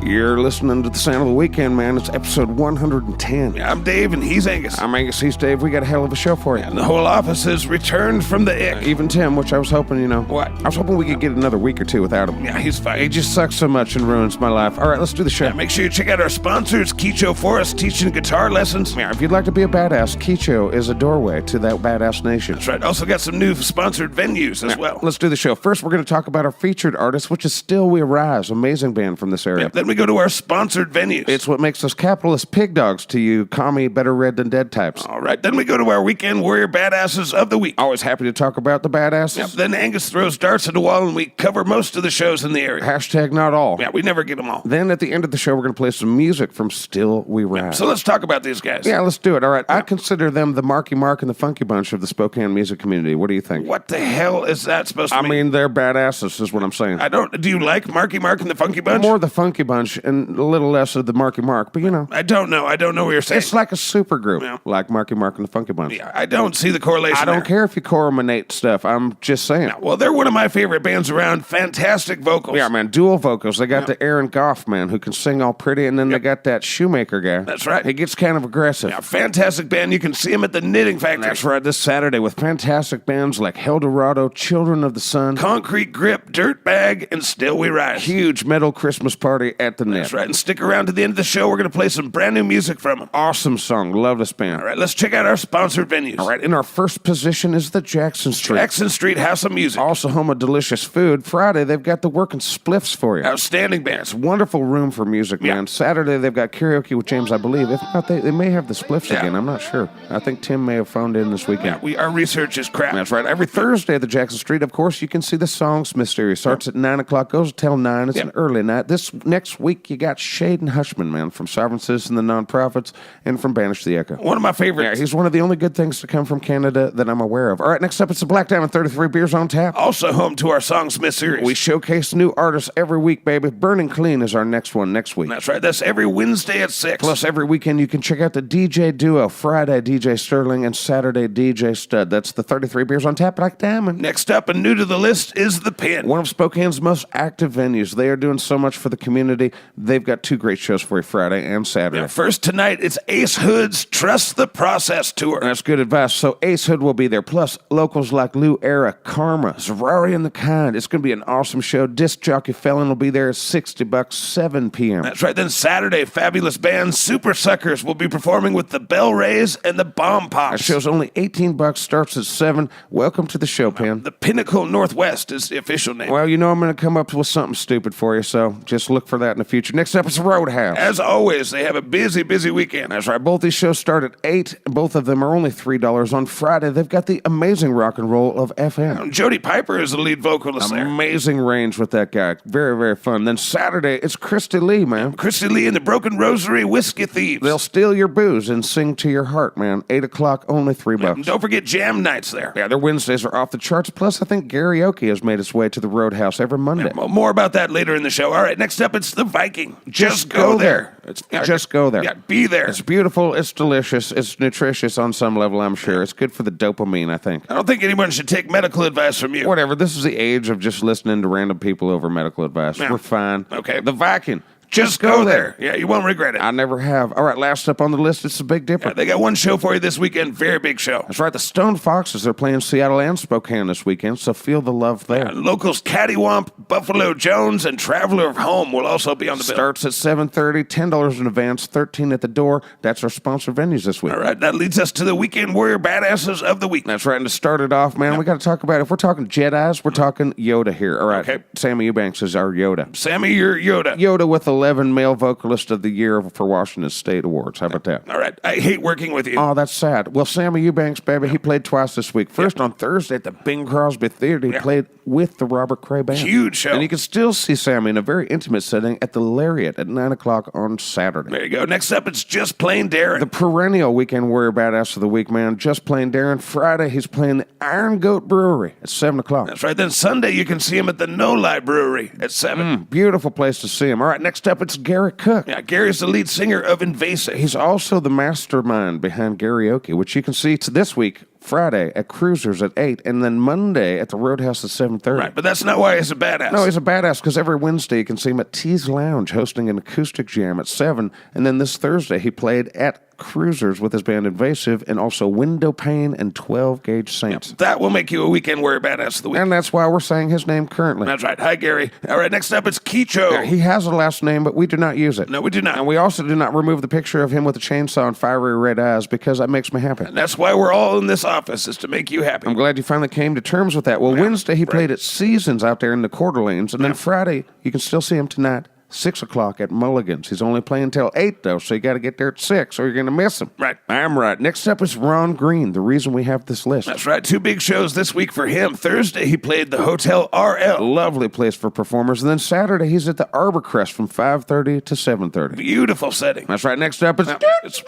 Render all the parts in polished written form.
You're listening to the Sound of the Weekend, man. It's episode 110. Yeah, I'm Dave, and he's Angus. I'm Angus, he's Dave. We got a hell of a show for you. And the whole office has returned from the ick. Even Tim, which I was hoping, What? I was hoping we could get another week or two without him. Yeah, he's fine. He just sucks so much and ruins my life. All right, let's do the show. Yeah, make sure you check out our sponsors, Kecho Forest, teaching guitar lessons. Yeah, if you'd like to be a badass, Kecho is a doorway to that badass nation. That's right. Also got some new sponsored venues as well. Let's do the show. First, we're going to talk about our featured artist, which is Still We Rise, amazing band from this area. Yep, then we go to our sponsored venues. It's what makes us capitalist pig dogs to you commie, better read than dead types. All right, then we go to our Weekend Warrior Badasses of the Week. Always happy to talk about the badasses. Yep, then Angus throws darts at the wall, and we cover most of the shows in the area. Hashtag not all. Yeah, we never get them all. Then at the end of the show, we're going to play some music from Still We Rise. So let's talk about these guys. Yeah, let's do it. All right, I consider them the Marky Mark and the Funky Bunch of the Spokane music community. What do you think? What the hell is that supposed to mean? I mean, they're badasses is what I'm saying. Do you like Marky Mark and the Funky Bunch? More the Funky Bunch and a little less of the Marky Mark, but I don't know what you're saying. It's like a super group, Yeah. like Marky Mark and the Funky Bunch. Yeah, I don't see the correlation. I don't care if you correlate stuff. I'm just saying. Well, they're one of my favorite bands around. Fantastic vocals. Yeah, man, dual vocals. They got the Aaron Goff, man, who can sing all pretty, and then they got that Shoemaker guy. That's right. He gets kind of aggressive. Yeah, fantastic band. You can see them at the Knitting Factory. That's right, this Saturday with fantastic bands like Eldorado, Children of the Sun, Concrete Grip, Dirtbag, and Still We Rise. huge metal Christmas party at the Net. That's right. And stick around to the end of the show. We're going to play some brand new music from them. Awesome song. Love this band. All right, let's check out our sponsored venues. All right, in our first position is the Jackson Street. Jackson Street House of Music. Also home of delicious food. Friday, they've got the Working Spliffs for you. Outstanding band. It's a wonderful room for music, man. Saturday, they've got karaoke with James, I believe. If not, they may have the Spliffs again. I'm not sure. I think Tim may have phoned in this weekend. Yeah, our research is crap. That's right. Every Thursday at the Jackson Street, of course, you can see the Songsmith series. Starts at 9 o'clock, goes till 9. It's an early night. This next week, you got Shaden Hushman, man, from Sovereign Citizen, the Nonprofits, and from Banish the Echo. One of my favorites. Yeah, he's one of the only good things to come from Canada that I'm aware of. All right, next up, it's the Black Diamond 33 Beers on Tap. Also home to our Songsmith series. We showcase new artists every week, baby. Burning Clean is our next one next week. That's right. That's every Wednesday at 6. Plus, every weekend you can check out the DJ Duo, Friday DJ Sterling, and Saturday DJ Stud. That's the 33 Beers on Tap, Black Diamond. Next up and new to the list is The Pin. One of Spokane's most active venues. They are doing so much for the community. They've got 2 great shows for you Friday and Saturday. Yeah, first tonight, it's Ace Hood's Trust the Process Tour. That's good advice. So Ace Hood will be there. Plus, locals like Lou Era, Karma, Zerari and the Kind. It's going to be an awesome show. Disc Jockey Felon will be there at $60, 7 p.m. That's right. Then Saturday, fabulous band Super Suckers will be performing with the Bell Rays and the Bomb Pops. That show's only $18, starts at 7. Welcome to the show, Pam. The Pinnacle Northwest is the official name. Well, I'm going to come up with something stupid for you, so just look for that in the future. Next up is Roadhouse. As always, they have a busy weekend. That's right. Both these shows start at 8. Both of them are only $3. On Friday, they've got the amazing rock and roll of FM. Jody Piper is the lead vocalist there. Amazing range with that guy. Very, very fun. Then Saturday, it's Christy Lee, man. Christy Lee and the Broken Rosary Whiskey Thieves. They'll steal your booze and sing to your heart, man. 8 o'clock, only $3. Don't forget jam nights there. Yeah, their Wednesdays are off the charts. Plus, I think karaoke has made its way to the Roadhouse every Monday. More about that later in the show. All right, next up, it's the Viking. Just go there. Just go there. Yeah, be there. It's beautiful. It's delicious. It's nutritious on some level, I'm sure. It's good for the dopamine, I think. I don't think anyone should take medical advice from you. Whatever. This is the age of just listening to random people over medical advice. Yeah. We're fine. Okay. The Viking. Just go there. Yeah, you won't regret it. I never have. All right, last up on the list, it's the Big Dipper. Yeah, they got one show for you this weekend. Very big show. That's right. The Stone Foxes are playing Seattle and Spokane this weekend, so feel the love there. Locals Cattywomp, Buffalo Jones, and Traveler of Home will also be on the bill. Starts at 7:30, $10 in advance, $13 at the door. That's our sponsor venues this week. All right, that leads us to the Weekend Warrior Badasses of the Week. That's right. And to start it off, man, we got to talk about, if we're talking Jedis, we're talking Yoda here. All right. Okay. Sammy Eubanks is our Yoda. Sammy, you're Yoda. Yoda with 11 male vocalists of the year for Washington State Awards. How about that? All right. I hate working with you. Oh, that's sad. Well, Sammy Eubanks, baby, he played twice this week. First on Thursday at the Bing Crosby Theater. He played with the Robert Cray Band. Huge show. And you can still see Sammy in a very intimate setting at the Lariat at 9 o'clock on Saturday. There you go. Next up, it's Just Plain Darren. The perennial Weekend Warrior Badass of the Week, man. Just Plain Darren. Friday, he's playing the Iron Goat Brewery at 7 o'clock. That's right. Then Sunday, you can see him at the No Lie Brewery at 7. Beautiful place to see him. All right, next up, it's Gary Cook. Yeah, Gary's the lead singer of Invasive. He's also the mastermind behind karaoke, which you can see this week Friday at Cruisers at 8, and then Monday at the Roadhouse at 7:30. Right, but that's not why he's a badass. No, he's a badass because every Wednesday you can see him at T's Lounge hosting an acoustic jam at 7, and then this Thursday he played at Cruisers with his band Invasive, and also Window Pane and 12 Gauge Saints. That will make you a Weekend Warrior Badass of the Week. And that's why we're saying his name currently. That's right. Hi, Gary. All right, next up it's Kicho. He has a last name, but we do not use it. No, we do not. And we also do not remove the picture of him with a chainsaw and fiery red eyes because that makes me happy. And that's why we're all in this office, is to make you happy. I'm glad you finally came to terms with that. Well, Wednesday he played at Seasons out there in the Coeur d'Alenes, and then Friday you can still see him tonight, 6 o'clock at Mulligan's. He's only playing till 8, though, so you got to get there at 6 or you're going to miss him. Right. I'm right. Next up is Ron Green, the reason we have this list. That's right. 2 big shows this week for him. Thursday, he played the Hotel RL. Lovely place for performers. And then Saturday, he's at the Arborcrest from 5:30 to 7:30. Beautiful setting. That's right. Next up is... It's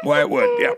Wyattwood, yeah.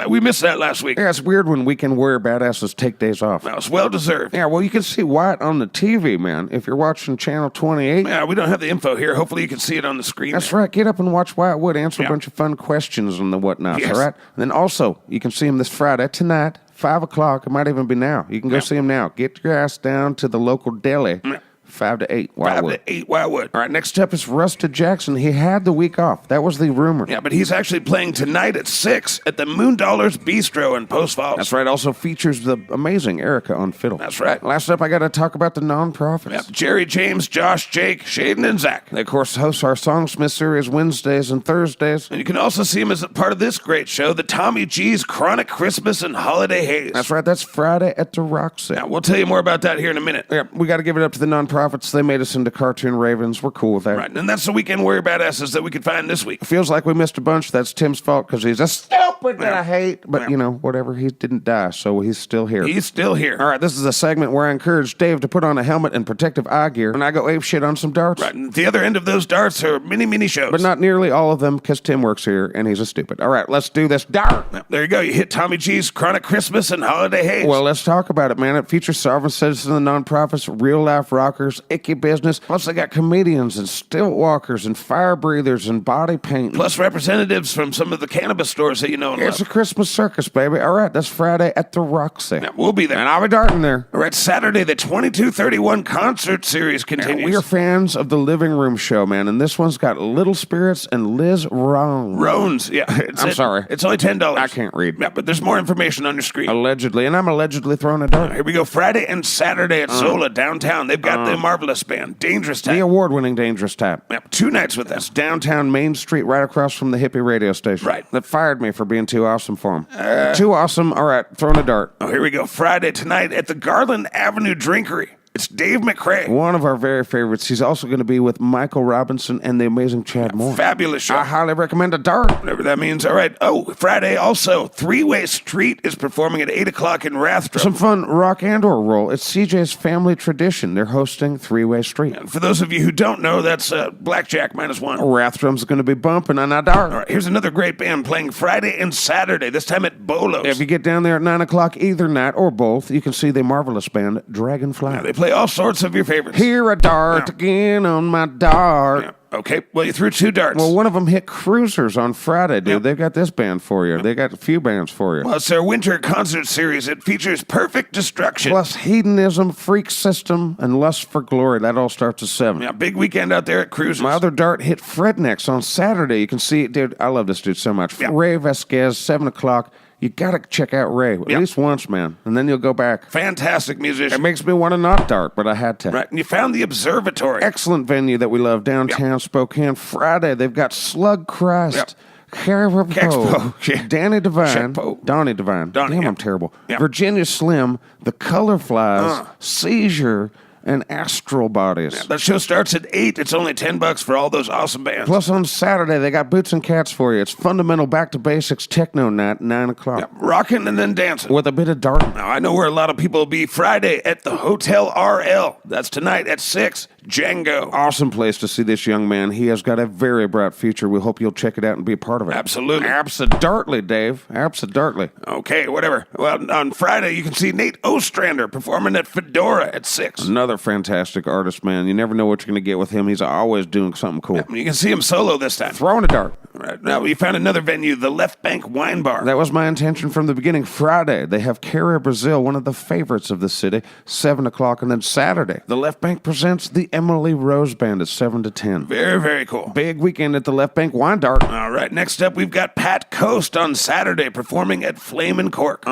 We missed that last week. Yeah, it's weird when Weekend Warrior Badasses take days off. That was well-deserved. Yeah, well, you can see Wyatt on the TV, man. If you're watching Channel 28... Yeah, we don't have the info here. Hopefully you can see it on the screen. That's right. Get up and watch Wyatt Wood answer a bunch of fun questions and the whatnots, Yes. all right? And then also, you can see him this Friday, tonight, 5 o'clock. It might even be now. You can go see him now. Get your ass down to the local deli. 5 to 8, Wildwood. 5 to 8, Wyattwood. All right, next up is Rusted Jackson. He had the week off. That was the rumor. Yeah, but he's actually playing tonight at 6 at the Moon Dollars Bistro in Post Falls. That's right. Also features the amazing Erica on fiddle. That's right. Last up, I got to talk about the non-profits. Yep. Jerry, James, Josh, Jake, Shaden, and Zach. They, of course, host our Songsmith series Wednesdays and Thursdays. And you can also see him as a part of this great show, the Tommy G's Chronic Christmas and Holiday Haze. That's right. That's Friday at the Roxy. Now, we'll tell you more about that here in a minute. Yeah, we got to give it up to the non-profits. They made us into cartoon ravens. We're cool with that. Right, and that's the Weekend Warrior Badasses that we could find this week. Feels like we missed a bunch. That's Tim's fault because he's a stupid that I hate. But, you know, whatever. He didn't die, so he's still here. He's still here. All right, this is a segment where I encourage Dave to put on a helmet and protective eye gear, and I go ape shit on some darts. Right, and at the other end of those darts are mini shows. But not nearly all of them because Tim works here, and he's a stupid. All right, let's do this dart. There you go. You hit Tommy G's Chronic Christmas and Holiday Haze. Well, let's talk about it, man. It features sovereign citizens and nonprofits, real-life rockers, icky business. Plus, they got comedians and stilt walkers and fire breathers and body painting. Plus representatives from some of the cannabis stores that you know and It's a love. Christmas circus, baby. All right, that's Friday at the Roxy. Yeah, we'll be there. And I'll be darting there. All right, Saturday, the 2231 concert series continues. We are fans of the Living Room Show, man, and this one's got Little Spirits and Liz Roan. Roans, yeah. I'm sorry. It's only $10. I can't read. Yeah, but there's more information on your screen. Allegedly, and I'm allegedly throwing a dart. Here we go. Friday and Saturday at Zola downtown. They've got the marvelous band, Dangerous The Time. award-winning Dangerous Type. Yep, 2 nights with us. Downtown Main Street, right across from the hippie radio station. Right. That fired me for being too awesome for them. Too awesome. All right, throwing a dart. Oh, here we go. Friday tonight at the Garland Avenue Drinkery. It's Dave McRae. One of our very favorites. He's also going to be with Michael Robinson and the amazing Chad Moore. Fabulous show. I highly recommend a dart. Whatever that means. All right. Oh, Friday also, Three-Way Street is performing at 8 o'clock in Rathdrum. Some fun rock and/or roll. It's CJ's family tradition. They're hosting Three-Way Street. And for those of you who don't know, that's Blackjack -1. Rathdrum's going to be bumping on a dart. All right, here's another great band playing Friday and Saturday, this time at Bolos. If you get down there at 9 o'clock either night or both, you can see the marvelous band Dragonfly. They play all sorts of your favorites. Here a dart again on my dart. Yeah. Okay, well, you threw 2 darts. Well, one of them hit Cruisers on Friday, dude. They've got this band for you. They got a few bands for you. Well, it's their winter concert series. It features Perfect Destruction. Plus hedonism, freak system, and lust for glory. That all starts at 7. Yeah, big weekend out there at Cruisers. My other dart hit Frednex on Saturday. You can see it, dude. I love this dude so much. Yeah. Ray Vasquez, 7 o'clock. You got to check out Ray at least once, man. And then you'll go back. Fantastic It musician. makes me want to not dart, but I had to. Right, and you found the Observatory. Excellent venue that we love downtown Spokane. Friday, they've got Slug Christ. Yep. Caribou, Expo, yeah. Danny Devine, Shepo. Donnie Devine. Donnie, Damn, yeah. I'm terrible. Yeah. Virginia Slim, The Color Flies, Seizure, and Astral Bodies. That show starts at 8. It's only $10 for all those awesome bands. Plus, on Saturday, they got Boots and Cats for you. It's fundamental back to basics techno night, 9 o'clock. Rocking and then dancing. With a bit of dart. Now, I know where a lot of people will be Friday at the Hotel RL. That's tonight at 6. Django. Awesome place to see this young man. He has got a very bright future. We hope you'll check it out and be a part of it. Absolutely. Absolutely, Dave. Absolutely. Okay, whatever. Well, on Friday, you can see Nate Ostrander performing at Fedora at 6. Another fantastic artist, man. You never know what you're going to get with him. He's always doing something cool. You can see him solo this time. Throwing a dart. Right, now, we found another venue, the Left Bank Wine Bar. That was my intention from the beginning. Friday, they have Carrier Brazil, one of the favorites of the city, 7 o'clock. And then Saturday, the Left Bank presents the Emily Rose Band at 7 to 10. Very, very cool. Big weekend at the Left Bank Wine Dart. All right, next up, we've got Pat Coast on Saturday performing at Flame and Cork.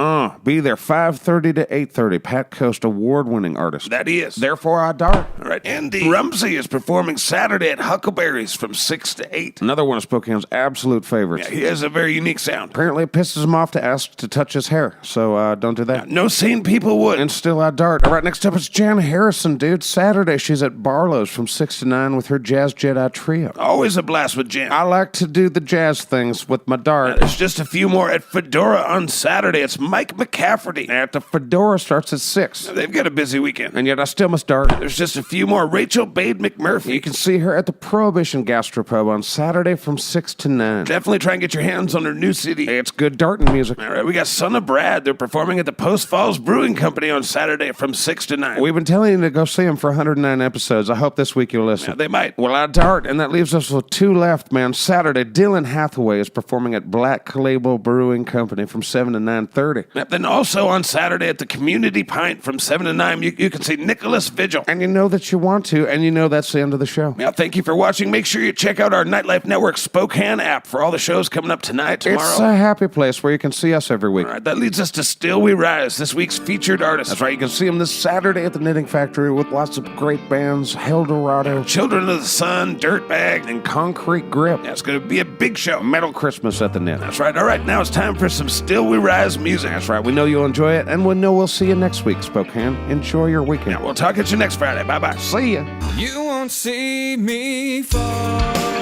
Be there 5:30 to 8:30. Pat Coast, award-winning artist. That he is. Therefore, I dart. All right, Andy Rumsey is performing Saturday at Huckleberry's from 6 to 8. Another one of Spokane's absolute favorites. Yeah, he has a very unique sound. Apparently, it pisses him off to ask to touch his hair, so don't do that. No sane people would. And still I dart. All right, next up is Jan Harrison, dude. Saturday, she's at Barlow's from 6 to 9 with her Jazz Jedi Trio. Always a blast with Jan. I like to do the jazz things with my dart. There's just a few more at Fedora on Saturday. It's Mike McCafferty. At the Fedora starts at 6. They've got a busy weekend. And yet I still must dart. There's just a few more. Rachel Bade McMurphy. You can see her at the Prohibition Gastropub on Saturday from 6 to 9. Definitely try and get your hands on her new CD. Hey, it's good darting music. All right, we got Son of Brad. They're performing at the Post Falls Brewing Company on Saturday from 6 to 9. We've been telling you to go see them for 109 episodes. I hope this week you'll listen. Yeah, they might. Well, I dart, and that leaves us with 2 left, man. Saturday, Dylan Hathaway is performing at Black Label Brewing Company from 7 to 9:30. Yep, then also on Saturday at the Community Pint from 7 to 9, you can see Nicholas Vigil. And you know that you want to, and you know that's the end of the show. Yeah, thank you for watching. Make sure you check out our Nightlife Network Spokane app for all the shows coming up tonight, tomorrow. It's a happy place where you can see us every week. All right, that leads us to Still We Rise, this week's featured artist. That's right, you can see them this Saturday at the Knitting Factory with lots of great bands, Eldorado, Children of the Sun, Dirtbag, and Concrete Grip. Yeah, it's going to be a big show. Metal Christmas at the Knit. That's right. All right, now it's time for some Still We Rise music. That's right, we know you'll enjoy it, and we know we'll see you next week, Spokane. Enjoy your weekend. Yeah, we'll talk at you next Friday. Bye-bye. See ya. You won't see me fall.